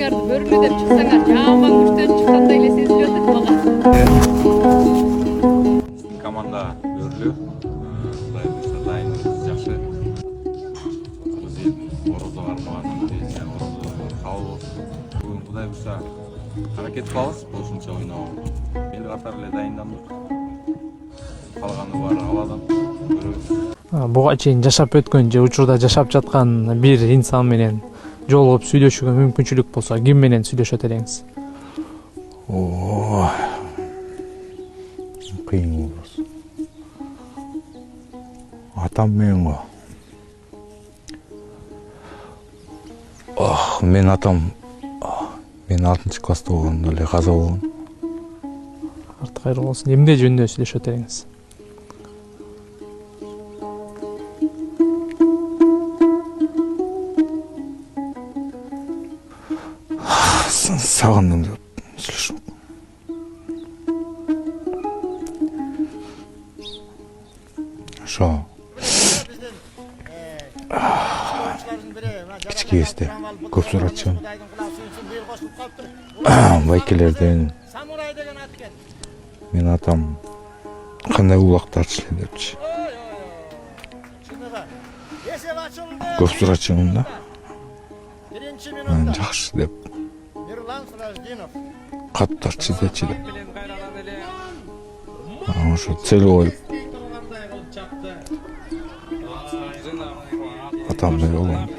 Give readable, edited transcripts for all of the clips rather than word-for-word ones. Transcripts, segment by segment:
өзүңөрдү бөрүлүү деп чыксаңар, жаман күчтөн чыккандай эле сезилип атат мага. Команда бөрүлүү. Кудай буйрса дайындыгыбыз жакшы. Биз орозо кармаган десе орозо кабыл болсун. Бүгүн кудай буйрса аракет кылабыз ушунча ойногого. Эл катары эле дайындандык. Калганы баары Алладан. Көрөбүз. Буга чейин жашап өткөн же учурда жашап жаткан бир инсан менен жолугуп сүйлөшүүгө мүмкүнчүлүк болсо ким менен сүйлөшөт элеңиз? Кыйын вопрос. Атам менен го. Мен атам мен 6 класста болгондо эле каза болгон. Арты кайрылуу болсун. Эмне жөнүндө сүйлөшөт элеңиз? Сагындым деп сүйлөшүп. Ошо кички кезде көп сурачумун. Байкелерден мен атам кандай улак тартыш эле депчи. Көп сурачумун да. Жакшы деп. Кат тартчы дечи деп. Ошо цел коюп атамдай болгон.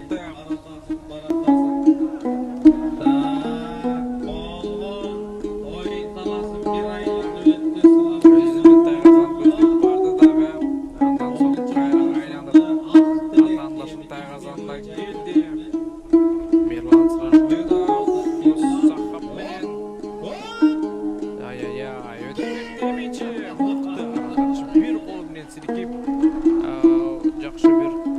Жакшы бир